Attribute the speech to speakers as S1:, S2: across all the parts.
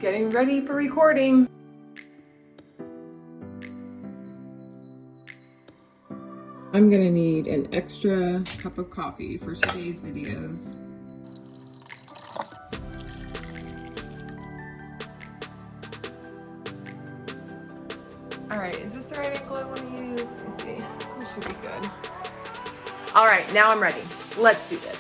S1: Getting ready for recording. I'm gonna need an extra cup of coffee for today's videos. All right, is this the right angle I want to use? Let me see. This should be good. All right, now I'm ready. Let's do this.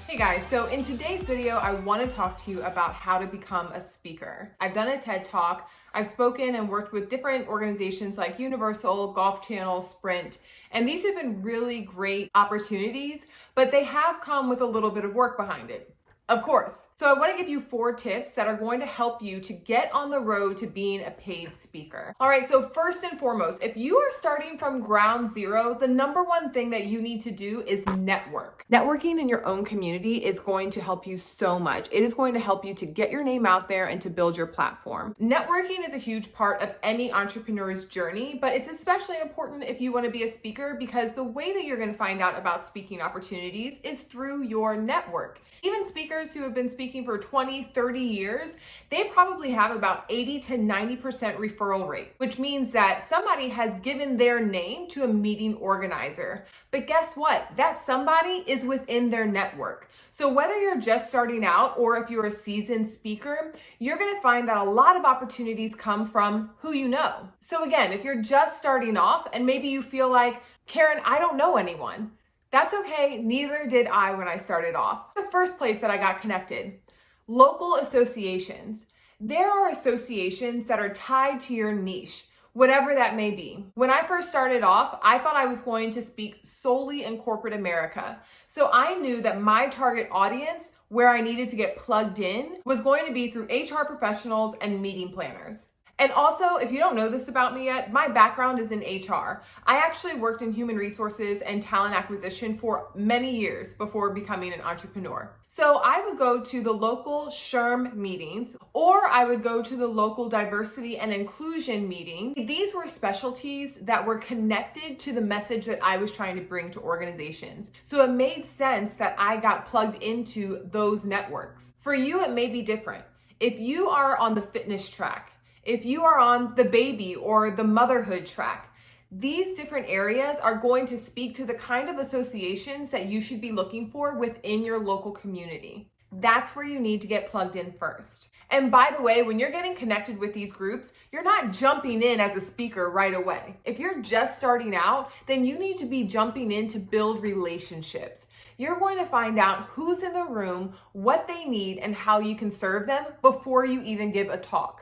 S1: Hey guys, so in today's video, I want to talk to you about how to become a speaker. I've done a TED Talk. I've spoken and worked with different organizations like Universal, Golf Channel, Sprint, and these have been really great opportunities, but they have come with a little bit of work behind it. Of course. So I want to give you 4 tips that are going to help you to get on the road to being a paid speaker. All right, so first and foremost, if you are starting from ground zero, the number one thing that you need to do is network. Networking in your own community is going to help you so much. It is going to help you to get your name out there and to build your platform. Networking is a huge part of any entrepreneur's journey, but it's especially important if you want to be a speaker because the way that you're going to find out about speaking opportunities is through your network. Even speakers who have been speaking for 20, 30 years, they probably have about 80 to 90% referral rate, which means that somebody has given their name to a meeting organizer. But guess what? That somebody is within their network. So whether you're just starting out or if you're a seasoned speaker, you're going to find that a lot of opportunities come from who you know. So again, if you're just starting off and maybe you feel like, Karen, I don't know anyone. That's okay, neither did I when I started off. The first place that I got connected, local associations. There are associations that are tied to your niche, whatever that may be. When I first started off, I thought I was going to speak solely in corporate America. So I knew that my target audience, where I needed to get plugged in, was going to be through HR professionals and meeting planners. And also, if you don't know this about me yet, my background is in HR. I actually worked in human resources and talent acquisition for many years before becoming an entrepreneur. So I would go to the local SHRM meetings, or I would go to the local diversity and inclusion meeting. These were specialties that were connected to the message that I was trying to bring to organizations. So it made sense that I got plugged into those networks. For you, it may be different. If you are on the fitness track, if you are on the baby or the motherhood track, these different areas are going to speak to the kind of associations that you should be looking for within your local community. That's where you need to get plugged in first. And by the way, when you're getting connected with these groups, you're not jumping in as a speaker right away. If you're just starting out, then you need to be jumping in to build relationships. You're going to find out who's in the room, what they need, and how you can serve them before you even give a talk.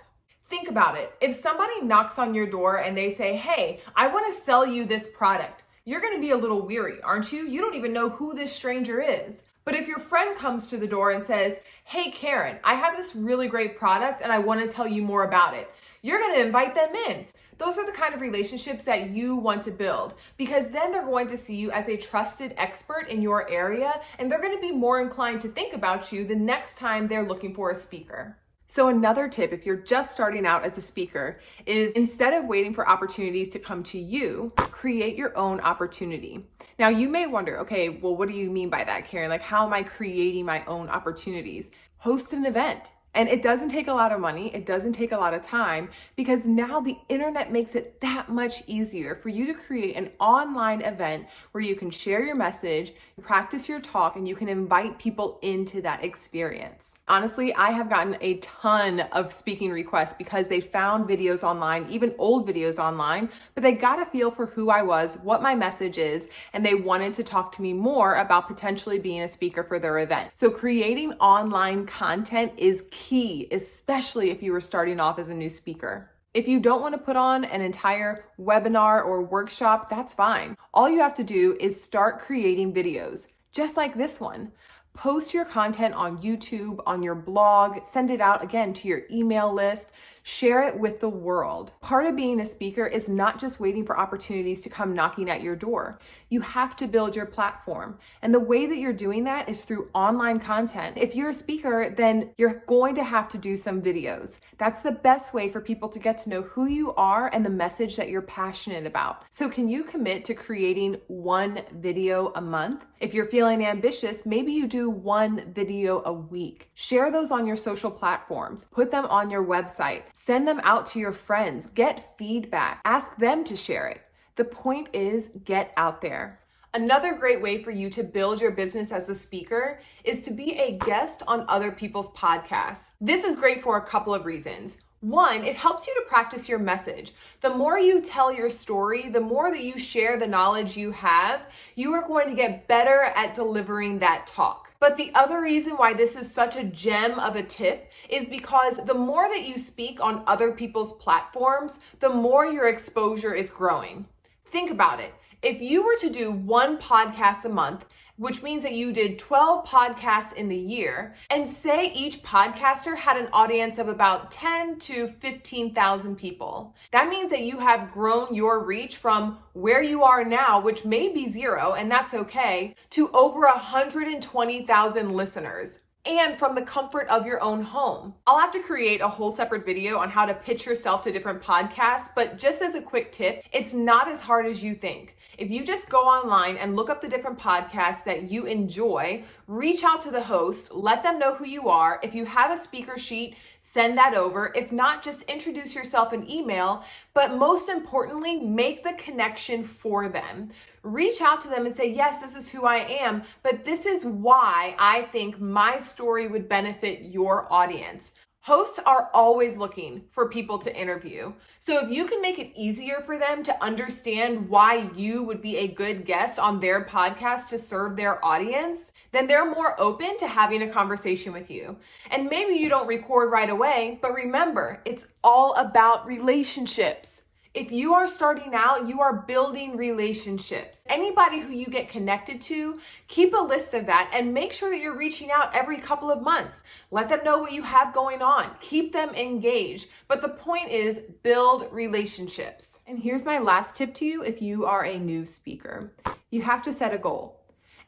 S1: Think about it. If somebody knocks on your door and they say, hey, I want to sell you this product, you're going to be a little weary, aren't you? You don't even know who this stranger is. But if your friend comes to the door and says, hey, Karen, I have this really great product and I want to tell you more about it, you're going to invite them in. Those are the kind of relationships that you want to build because then they're going to see you as a trusted expert in your area and they're going to be more inclined to think about you the next time they're looking for a speaker. So another tip, if you're just starting out as a speaker, is instead of waiting for opportunities to come to you, create your own opportunity. Now you may wonder, okay, well, what do you mean by that, Karen? Like, how am I creating my own opportunities? Host an event. And it doesn't take a lot of money. It doesn't take a lot of time because now the internet makes it that much easier for you to create an online event where you can share your message, practice your talk, and you can invite people into that experience. Honestly, I have gotten a ton of speaking requests because they found videos online, even old videos online, but they got a feel for who I was, what my message is, and they wanted to talk to me more about potentially being a speaker for their event. So creating online content is key, especially if you were starting off as a new speaker. If you don't want to put on an entire webinar or workshop, that's fine. All you have to do is start creating videos, just like this one. Post your content on YouTube, on your blog, send it out again to your email list, Share it with the world. Part of being a speaker is not just waiting for opportunities to come knocking at your door. You have to build your platform. And the way that you're doing that is through online content. If you're a speaker, then you're going to have to do some videos. That's the best way for people to get to know who you are and the message that you're passionate about. So can you commit to creating one video a month? If you're feeling ambitious, maybe you do one video a week. Share those on your social platforms. Put them on your website. Send them out to your friends. Get feedback. Ask them to share it. The point is, get out there. Another great way for you to build your business as a speaker is to be a guest on other people's podcasts. This is great for a couple of reasons. One, it helps you to practice your message. The more you tell your story, the more that you share the knowledge you have, you are going to get better at delivering that talk. But the other reason why this is such a gem of a tip is because the more that you speak on other people's platforms, the more your exposure is growing. Think about it. If you were to do one podcast a month, which means that you did 12 podcasts in the year, and say each podcaster had an audience of about 10 to 15,000 people. That means that you have grown your reach from where you are now, which may be 0, and that's okay, to over 120,000 listeners. And from the comfort of your own home. I'll have to create a whole separate video on how to pitch yourself to different podcasts, but just as a quick tip, it's not as hard as you think. If you just go online and look up the different podcasts that you enjoy, reach out to the host, let them know who you are. If you have a speaker sheet, send that over. If not, just introduce yourself in email, but most importantly, make the connection for them. Reach out to them and say, yes, this is who I am, but this is why I think my story would benefit your audience. Hosts are always looking for people to interview. So if you can make it easier for them to understand why you would be a good guest on their podcast to serve their audience, then they're more open to having a conversation with you. And maybe you don't record right away, but remember, it's all about relationships. If you are starting out, you are building relationships. Anybody who you get connected to, keep a list of that and make sure that you're reaching out every couple of months. Let them know what you have going on. Keep them engaged. But the point is, build relationships. And here's my last tip to you if you are a new speaker. You have to set a goal.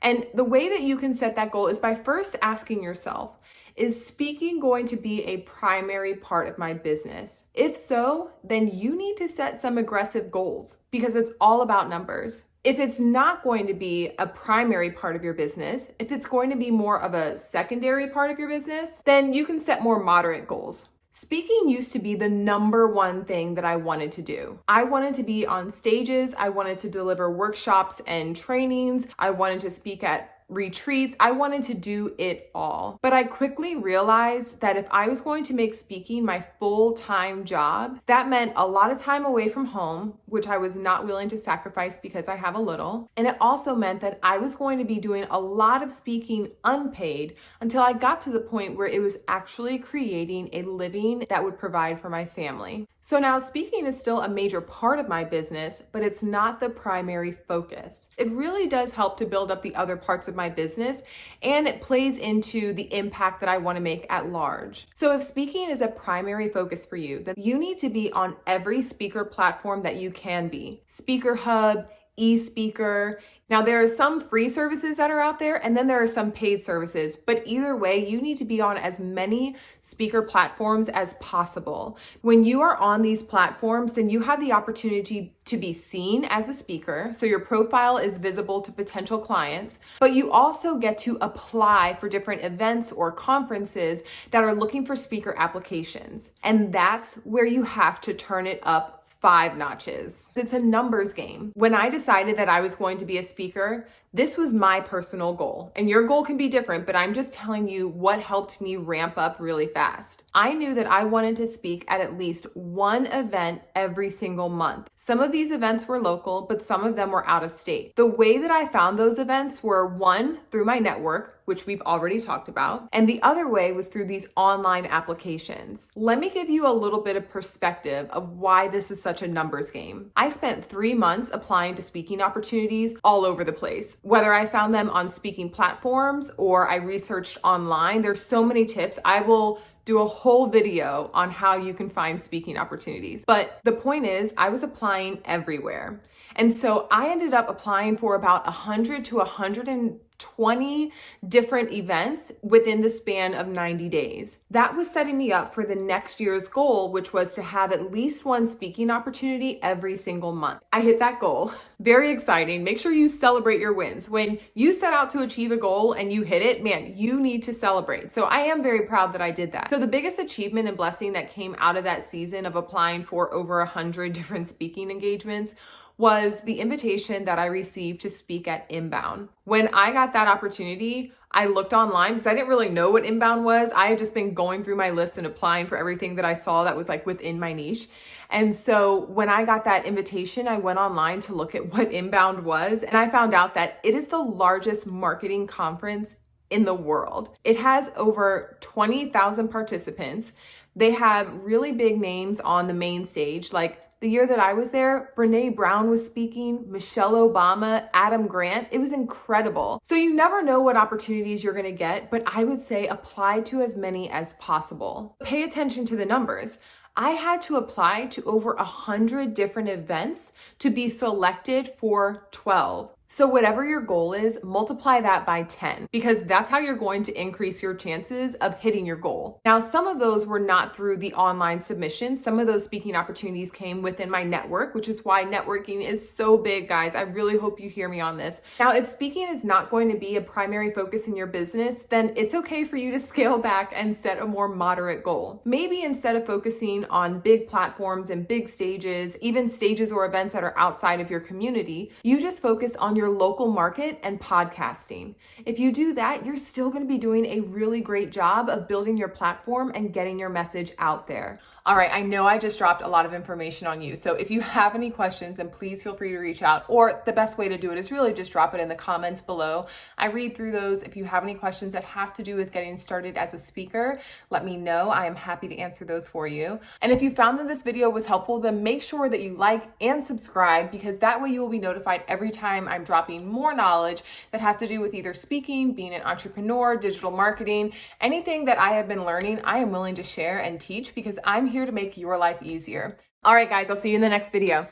S1: And the way that you can set that goal is by first asking yourself, is speaking going to be a primary part of my business? If so, then you need to set some aggressive goals because it's all about numbers. If it's not going to be a primary part of your business, if it's going to be more of a secondary part of your business, then you can set more moderate goals. Speaking used to be the number one thing that I wanted to do. I wanted to be on stages. I wanted to deliver workshops and trainings. I wanted to speak at retreats. I wanted to do it all. But I quickly realized that if I was going to make speaking my full-time job, that meant a lot of time away from home, which I was not willing to sacrifice because I have a little. And it also meant that I was going to be doing a lot of speaking unpaid until I got to the point where it was actually creating a living that would provide for my family. So now speaking is still a major part of my business, but it's not the primary focus. It really does help to build up the other parts of my business, and it plays into the impact that I want to make at large. So if speaking is a primary focus for you, then you need to be on every speaker platform that you can be. Speaker Hub, eSpeaker. Now there are some free services that are out there, and then there are some paid services, but either way, you need to be on as many speaker platforms as possible. When you are on these platforms, then you have the opportunity to be seen as a speaker, so your profile is visible to potential clients, but you also get to apply for different events or conferences that are looking for speaker applications. And that's where you have to turn it up 5 notches. It's a numbers game. When I decided that I was going to be a speaker, this was my personal goal. And your goal can be different, but I'm just telling you what helped me ramp up really fast. I knew that I wanted to speak at least one event every single month. Some of these events were local, but some of them were out of state. The way that I found those events were, one, through my network, which we've already talked about, and the other way was through these online applications. Let me give you a little bit of perspective of why this is such a numbers game. I spent 3 months applying to speaking opportunities all over the place. Whether I found them on speaking platforms or I researched online, there's so many tips. I will do a whole video on how you can find speaking opportunities. But the point is, I was applying everywhere. And so I ended up applying for about 100 to 120 different events within the span of 90 days. That was setting me up for the next year's goal, which was to have at least one speaking opportunity every single month. I hit that goal. Very exciting. Make sure you celebrate your wins. When you set out to achieve a goal and you hit it, man, you need to celebrate. So I am very proud that I did that. So the biggest achievement and blessing that came out of that season of applying for over 100 different speaking engagements was the invitation that I received to speak at Inbound. When I got that opportunity, I looked online because I didn't really know what Inbound was. I had just been going through my list and applying for everything that I saw that was like within my niche. And so when I got that invitation, I went online to look at what Inbound was, and I found out that it is the largest marketing conference in the world. It has over 20,000 participants. They have really big names on the main stage, like the year that I was there, Brene Brown was speaking, Michelle Obama, Adam Grant. It was incredible. So you never know what opportunities you're gonna get, but I would say apply to as many as possible. Pay attention to the numbers. I had to apply to over 100 different events to be selected for 12. So whatever your goal is, multiply that by 10, because that's how you're going to increase your chances of hitting your goal. Now, some of those were not through the online submission. Some of those speaking opportunities came within my network, which is why networking is so big, guys. I really hope you hear me on this. Now, if speaking is not going to be a primary focus in your business, then it's okay for you to scale back and set a more moderate goal. Maybe instead of focusing on big platforms and big stages, even stages or events that are outside of your community, you just focus on your local market and podcasting. If you do that, you're still going to be doing a really great job of building your platform and getting your message out there. All right, I know I just dropped a lot of information on you. So if you have any questions, then please feel free to reach out, or the best way to do it is really just drop it in the comments below. I read through those. If you have any questions that have to do with getting started as a speaker, let me know. I am happy to answer those for you. And if you found that this video was helpful, then make sure that you like and subscribe, because that way you will be notified every time I'm dropping more knowledge that has to do with either speaking, being an entrepreneur, digital marketing, anything that I have been learning, I am willing to share and teach, because I'm here to make your life easier. All right, guys, I'll see you in the next video.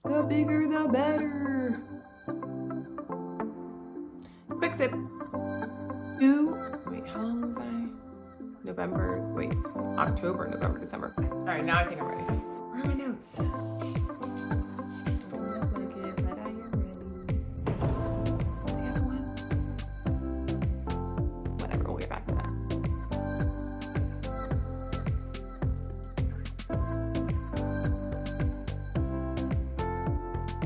S1: The bigger, the better. Quick sip. How long was I? October, November, December. All right, now I think I'm ready. Where are my notes?